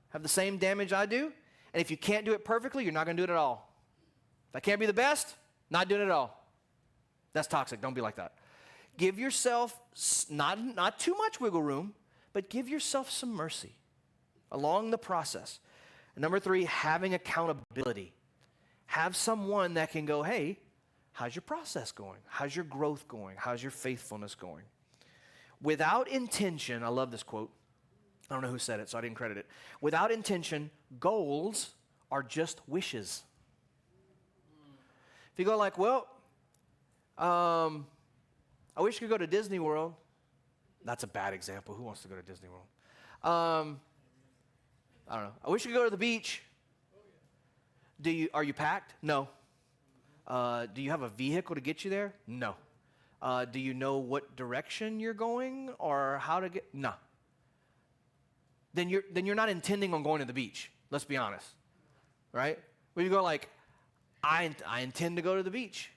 have the same damage I do, and if you can't do it perfectly, you're not going to do it at all. If I can't be the best, not doing it at all. That's toxic. Don't be like that. Give yourself not too much wiggle room, but give yourself some mercy along the process. And number 3, having accountability. Have someone that can go, hey, how's your process going? How's your growth going? How's your faithfulness going? Without intention, I love this quote. I don't know who said it, so I didn't credit it. Without intention, goals are just wishes. If you go like, well, I wish you could go to Disney World. That's a bad example. Who wants to go to Disney World? I don't know. I wish you could go to the beach. Are you packed? No. Do you have a vehicle to get you there? No. Do you know what direction you're going or how to get? No. Then you're not intending on going to the beach. Let's be honest, right? When you go like, I intend to go to the beach.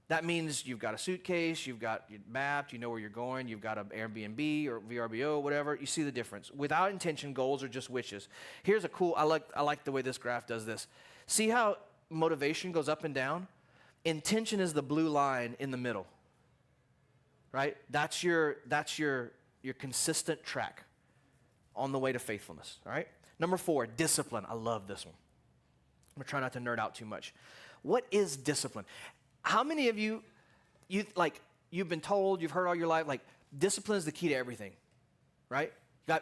That means you've got a suitcase, you've got your map, you know where you're going, you've got an Airbnb or VRBO, whatever. You see the difference. Without intention, goals are just wishes. Here's a cool. I like the way this graph does this. See how motivation goes up and down? Intention is the blue line in the middle, right? That's your consistent track on the way to faithfulness, all right? Number 4, discipline. I love this one. I'm going to try not to nerd out too much. What is discipline? How many of you, you've been told, you've heard all your life, like, discipline is the key to everything, right?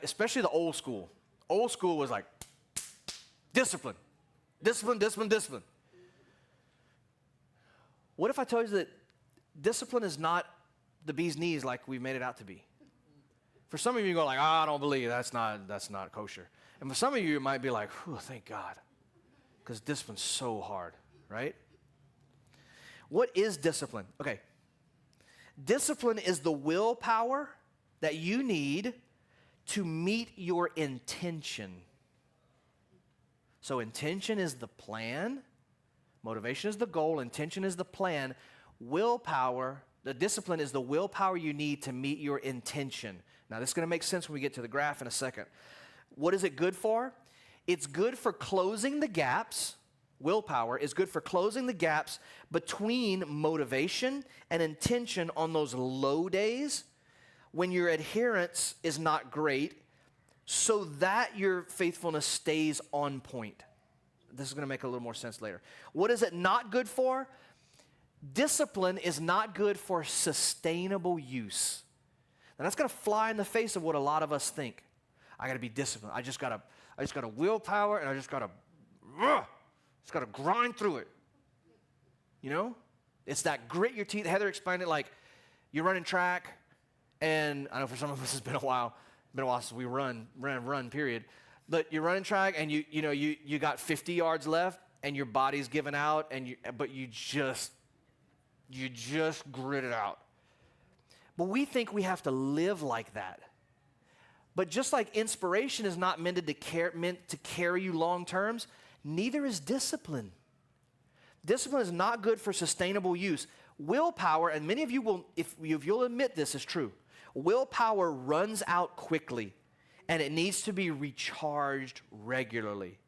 Especially the old school. Old school was like, discipline, discipline, discipline, discipline. What if I told you that discipline is not the bee's knees like we've made it out to be? For some of you, you go like, I don't believe that's not kosher. And for some of you, it might be like, thank God, because discipline's so hard, right? What is discipline? Okay. Discipline is the willpower that you need to meet your intention. So intention is the plan, motivation is the goal, intention is the plan, willpower, the discipline is the willpower you need to meet your intention. Now this is going to make sense when we get to the graph in a second. What is it good for? It's good for closing the gaps. Willpower is good for closing the gaps between motivation and intention on those low days when your adherence is not great, so that your faithfulness stays on point. This is going to make a little more sense later. What is it not good for? Discipline is not good for sustainable use. Now that's going to fly in the face of what a lot of us think. I got to be disciplined. I just got to willpower, and I just got to grind through it. You know? It's that grit your teeth. Heather explained it like you're running track, and I know for some of us it's been a while since we run, period. But you're running track, and you got 50 yards left, and your body's giving out, but you just grit it out. But we think we have to live like that. But just like inspiration is not meant to carry you long terms, neither is discipline. Discipline is not good for sustainable use. Willpower, and many of you will, if you'll admit this is true, willpower runs out quickly, and it needs to be recharged regularly.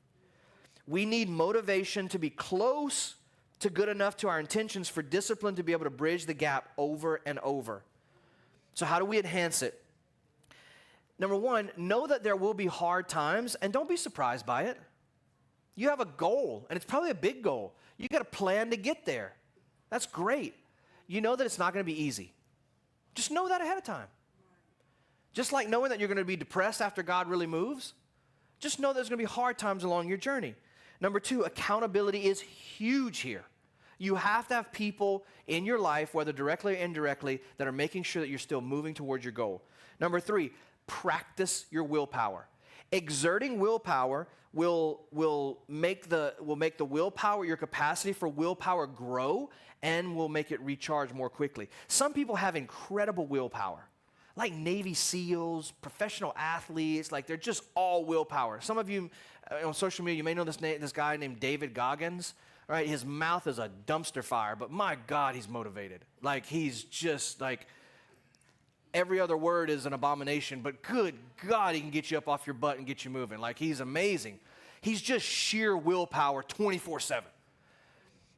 We need motivation to be close to good enough to our intentions for discipline to be able to bridge the gap over and over. So how do we enhance it? Number one, know that there will be hard times, and don't be surprised by it. You have a goal, and it's probably a big goal. You got a plan to get there. That's great. You know that it's not going to be easy. Just know that ahead of time. Just like knowing that you're going to be depressed after God really moves, just know there's going to be hard times along your journey. Number two, accountability is huge here. You have to have people in your life, whether directly or indirectly, that are making sure that you're still moving towards your goal. Number three, practice your willpower. Exerting willpower will make the willpower, your capacity for willpower grow, and will make it recharge more quickly. Some people have incredible willpower, like Navy SEALs, professional athletes, like they're just all willpower. Some of you on social media, you may know this guy named David Goggins. Right? His mouth is a dumpster fire, but my God, he's motivated. Like he's just like, every other word is an abomination, but good God, he can get you up off your butt and get you moving. Like he's amazing. He's just sheer willpower 24/7.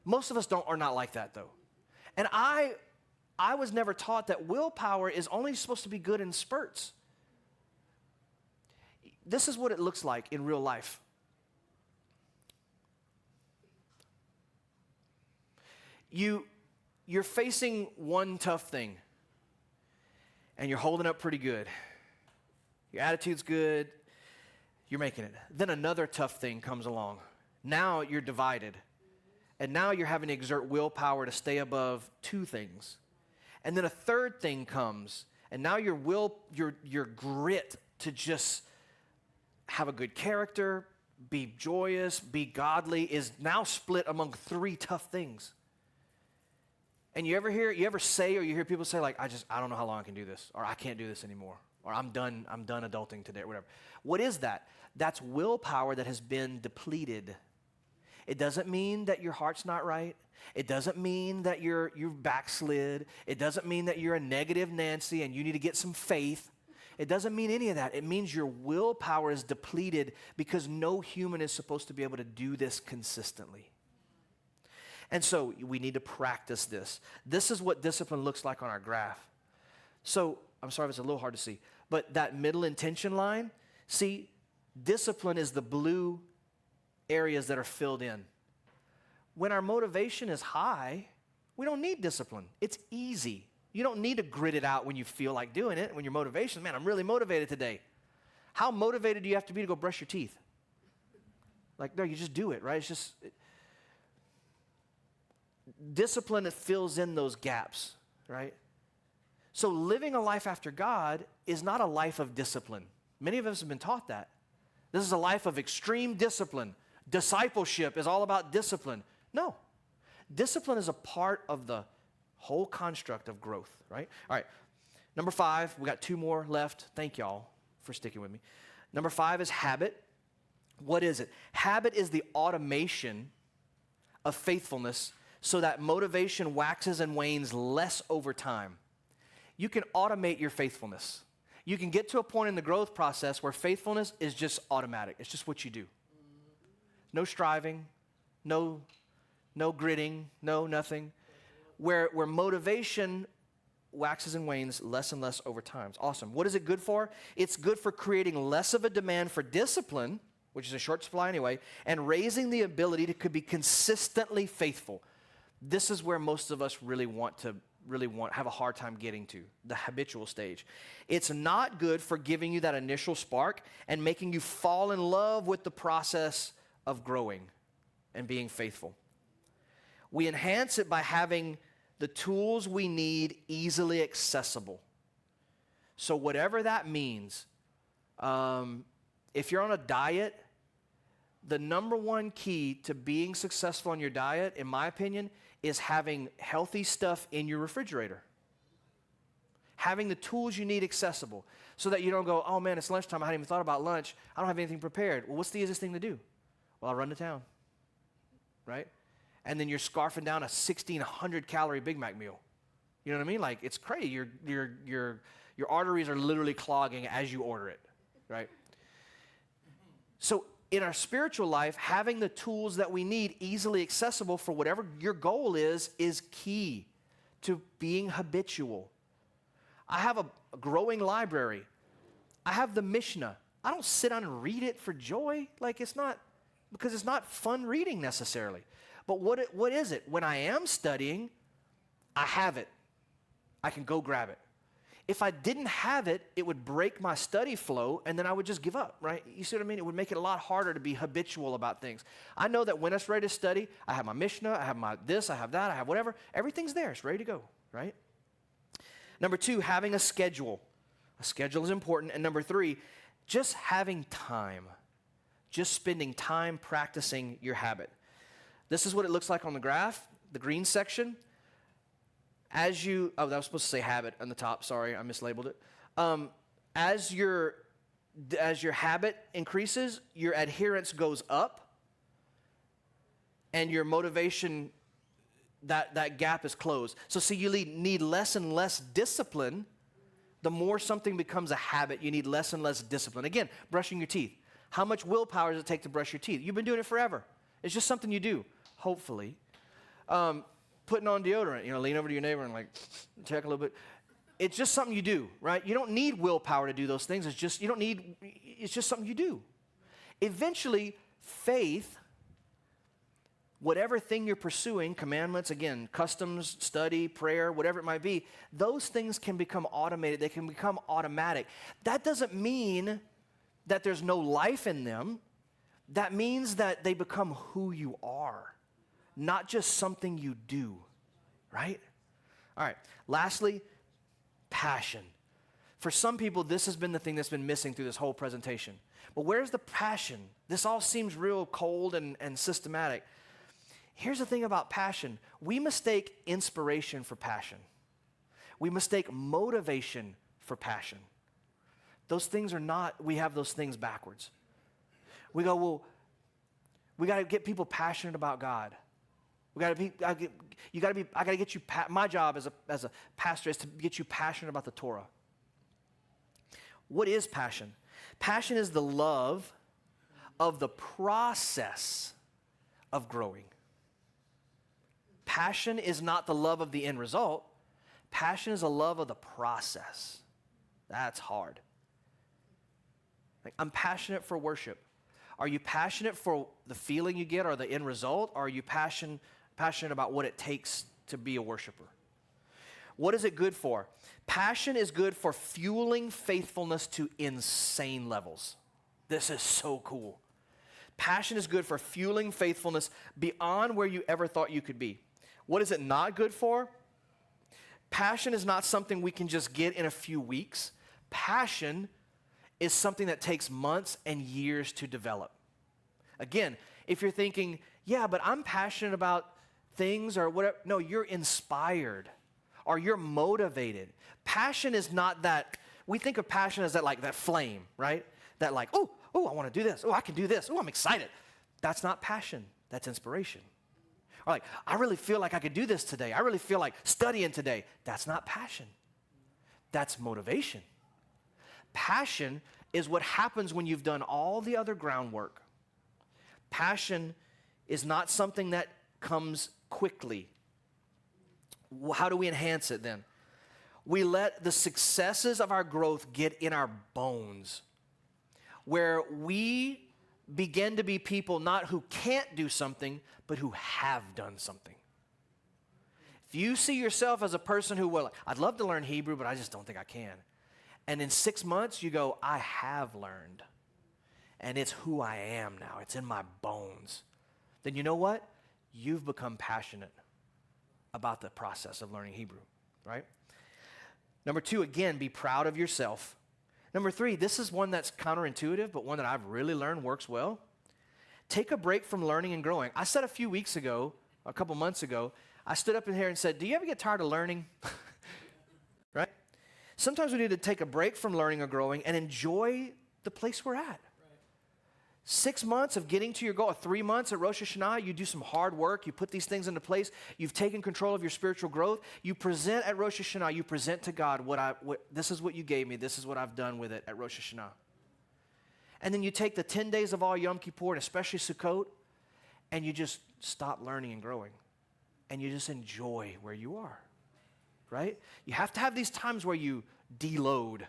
Most of us are not like that though. And I was never taught that willpower is only supposed to be good in spurts. This is what it looks like in real life. You're facing one tough thing, and you're holding up pretty good. Your attitude's good. You're making it. Then another tough thing comes along. Now you're divided, and now you're having to exert willpower to stay above two things. And then a third thing comes, and now your grit to just have a good character, be joyous, be godly is now split among three tough things. And you ever say, or you hear people say like, I don't know how long I can do this, or I can't do this anymore, or I'm done adulting today, or whatever. What is that? That's willpower that has been depleted. It doesn't mean that your heart's not right. It doesn't mean that you've backslid. It doesn't mean that you're a negative Nancy and you need to get some faith. It doesn't mean any of that. It means your willpower is depleted because no human is supposed to be able to do this consistently. And so we need to practice this. This is what discipline looks like on our graph. So I'm sorry if it's a little hard to see, but that middle intention line, see, discipline is the blue areas that are filled in. when our motivation is high, we don't need discipline. It's easy. You don't need to grit it out when you feel like doing it. When your motivation, man, I'm really motivated today. How motivated do you have to be to go brush your teeth? Like, no, you just do it, right? It's just, discipline that fills in those gaps, right? So living a life after God is not a life of discipline. Many of us have been taught that. This is a life of extreme discipline. Discipleship is all about discipline. No. Discipline is a part of the whole construct of growth, right? All right. Number 5, we got 2 more left. Thank y'all for sticking with me. Number 5 is habit. What is it? Habit is the automation of faithfulness so that motivation waxes and wanes less over time. You can automate your faithfulness. You can get to a point in the growth process where faithfulness is just automatic. It's just what you do. No striving, no gritting, no nothing. Where motivation waxes and wanes less and less over time. It's awesome. What is it good for? It's good for creating less of a demand for discipline, which is a short supply anyway, and raising the ability to be consistently faithful. This is where most of us really have a hard time getting to, the habitual stage. It's not good for giving you that initial spark and making you fall in love with the process of growing and being faithful. We enhance it by having the tools we need easily accessible. So whatever that means, if you're on a diet, the number one key to being successful on your diet, in my opinion, is having healthy stuff in your refrigerator. Having the tools you need accessible so that you don't go, oh man, it's lunchtime, I hadn't even thought about lunch, I don't have anything prepared. Well, what's the easiest thing to do? Well, I'll run to town, right? And then you're scarfing down a 1,600 calorie Big Mac meal. You know what I mean? Like, it's crazy. Your arteries are literally clogging as you order it, right? So in our spiritual life, having the tools that we need easily accessible for whatever your goal is key to being habitual. I have a growing library. I have the Mishnah. I don't sit down and read it for joy. Like, it's not, because it's not fun reading necessarily. But what is it? When I am studying, I have it. I can go grab it. If I didn't have it, it would break my study flow, and then I would just give up, right? You see what I mean? It would make it a lot harder to be habitual about things. I know that when it's ready to study, I have my Mishnah, I have my this, I have that, I have whatever. Everything's there. It's ready to go, right? Number 2, having a schedule. A schedule is important. And number 3, just having time. Just spending time practicing your habit. This is what it looks like on the graph, the green section. That was supposed to say habit on the top. Sorry, I mislabeled it. As your habit increases, your adherence goes up, and your motivation, that gap is closed. So see, you need less and less discipline. The more something becomes a habit, you need less and less discipline. Again, brushing your teeth. How much willpower does it take to brush your teeth? You've been doing it forever. It's just something you do, hopefully. Putting on deodorant, lean over to your neighbor and like check a little bit. It's just something you do, right? You don't need willpower to do those things. It's just something you do. Eventually, faith, whatever thing you're pursuing, commandments, again, customs, study, prayer, whatever it might be, those things can become automated. They can become automatic. That doesn't mean that there's no life in them. That means that they become who you are. Not just something you do, right? All right, lastly, passion. For some people, this has been the thing that's been missing through this whole presentation. But where's the passion? This all seems real cold and systematic. Here's the thing about passion. We mistake inspiration for passion. We mistake motivation for passion. Those things are not, we have those things backwards. We go, well, we got to get people passionate about God. I got to get you, my job as a pastor is to get you passionate about the Torah. What is passion? Passion is the love of the process of growing. Passion is not the love of the end result. Passion is a love of the process. That's hard. Like, I'm passionate for worship. Are you passionate for the feeling you get or the end result? Or are you passionate about what it takes to be a worshiper? What is it good for? Passion is good for fueling faithfulness to insane levels. This is so cool. Passion is good for fueling faithfulness beyond where you ever thought you could be. What is it not good for? Passion is not something we can just get in a few weeks. Passion is something that takes months and years to develop. Again, if you're thinking, yeah, but I'm passionate about things or whatever. No, you're inspired or you're motivated. Passion is not that. We think of passion as that flame, right? That like, oh, I want to do this. Oh, I can do this. Oh, I'm excited. That's not passion. That's inspiration. Or like, I really feel like I could do this today. I really feel like studying today. That's not passion. That's motivation. Passion is what happens when you've done all the other groundwork. Passion is not something that comes quickly. How do we enhance it then? We let the successes of our growth get in our bones, where we begin to be people not who can't do something, but who have done something. If you see yourself as a person who, well, I'd love to learn Hebrew, but I just don't think I can. And in 6 months, you go, I have learned. And it's who I am now. It's in my bones. Then you know what? You've become passionate about the process of learning Hebrew, right? Number 2, again, be proud of yourself. Number 3, this is one that's counterintuitive, but one that I've really learned works well. Take a break from learning and growing. I said a couple months ago, I stood up in here and said, do you ever get tired of learning? Right? Sometimes we need to take a break from learning or growing and enjoy the place we're at. 6 months of getting to your goal, 3 months at Rosh Hashanah, you do some hard work, you put these things into place, you've taken control of your spiritual growth, you present at Rosh Hashanah, you present to God, this is what you gave me, this is what I've done with it at Rosh Hashanah. And then you take the 10 days of all Yom Kippur, and especially Sukkot, and you just stop learning and growing. And you just enjoy where you are, right? You have to have these times where you deload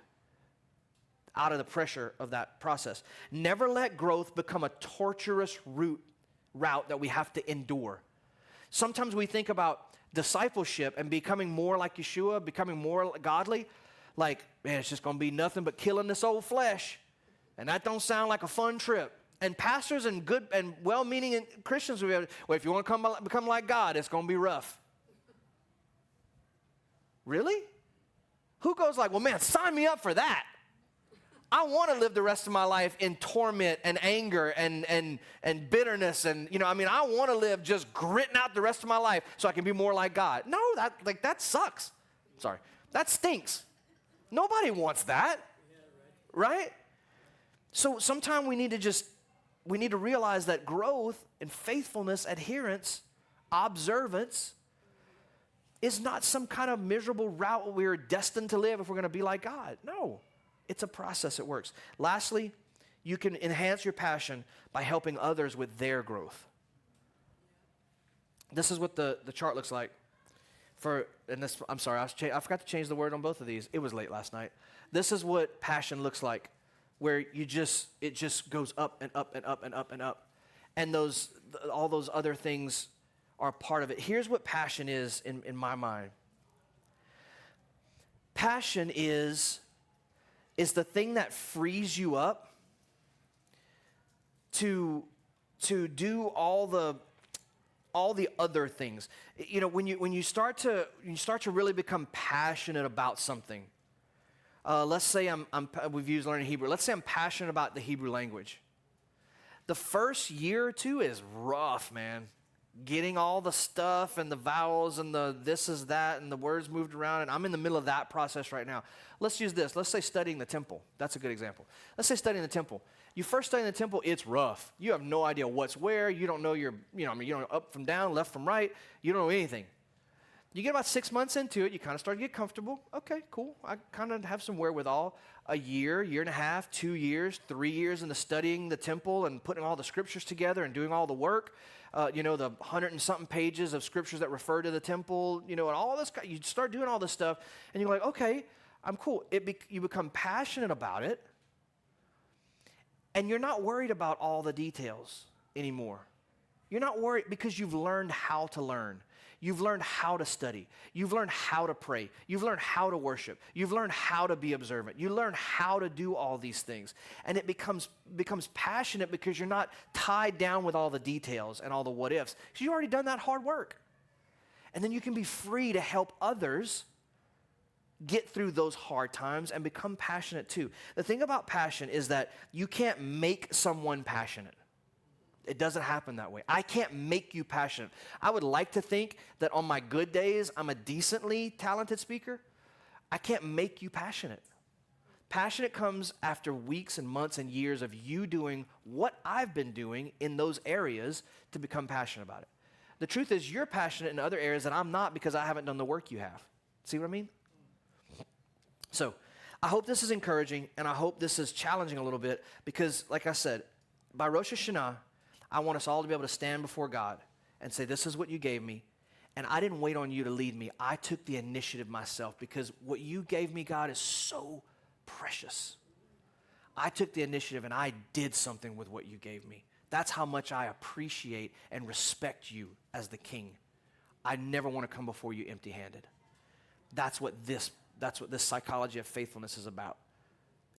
out of the pressure of that process. Never let growth become a torturous route that we have to endure. Sometimes we think about discipleship and becoming more like Yeshua, becoming more godly, like, man, it's just going to be nothing but killing this old flesh. And that don't sound like a fun trip. And pastors and good and well-meaning Christians will be able to, well, if you want to become like God, it's going to be rough. Really? Who goes like, well, man, sign me up for that. I want to live the rest of my life in torment and anger and bitterness and, I want to live just gritting out the rest of my life so I can be more like God. No, that sucks. Sorry. That stinks. Nobody wants that. Right? So sometimes we need to realize that growth and faithfulness, adherence, observance is not some kind of miserable route we're destined to live if we're going to be like God. No. It's a process. It works. Lastly, you can enhance your passion by helping others with their growth. This is what the chart looks like. I'm sorry, I forgot to change the word on both of these. It was late last night. This is what passion looks like, where it just goes up and up and up and up and up. And all those other things are part of it. Here's what passion is in my mind. Passion is the thing that frees you up to do all the other things. When you start to really become passionate about something. Let's say we've used learning Hebrew. Let's say I'm passionate about the Hebrew language. The first year or two is rough, man. Getting all the stuff and the vowels and the this is that and the words moved around, and I'm in the middle of that process right now. Let's use this. Let's say studying the temple. That's a good example. Let's say studying the temple. You first study in the temple, it's rough. You have no idea what's where. You don't know you don't know up from down, left from right. You don't know anything. You get about 6 months into it, you kind of start to get comfortable. Okay, cool. I kind of have some wherewithal. A year and a half, 2 years, 3 years into studying the temple and putting all the scriptures together and doing all the work. The 100 and something pages of scriptures that refer to the temple, and all this. You start doing all this stuff, and you're like, okay, I'm cool. You become passionate about it, And you're not worried about all the details anymore. You're not worried because you've learned how to learn. You've learned how to study. You've learned how to pray. You've learned how to worship. You've learned how to be observant. You learn how to do all these things. And it becomes passionate because you're not tied down with all the details and all the what ifs. Because you've already done that hard work. And then you can be free to help others get through those hard times and become passionate too. The thing about passion is that you can't make someone passionate. It doesn't happen that way. I can't make you passionate. I would like to think that on my good days, I'm a decently talented speaker. I can't make you passionate. Passionate comes after weeks and months and years of you doing what I've been doing in those areas to become passionate about it. The truth is you're passionate in other areas that I'm not because I haven't done the work you have. See what I mean? So I hope this is encouraging and I hope this is challenging a little bit because, like I said, by Rosh Hashanah, I want us all to be able to stand before God and say, this is what you gave me, and I didn't wait on you to lead me. I took the initiative myself because what you gave me, God, is so precious. I took the initiative and I did something with what you gave me. That's how much I appreciate and respect you as the king. I never want to come before you empty-handed. That's what this psychology of faithfulness is about.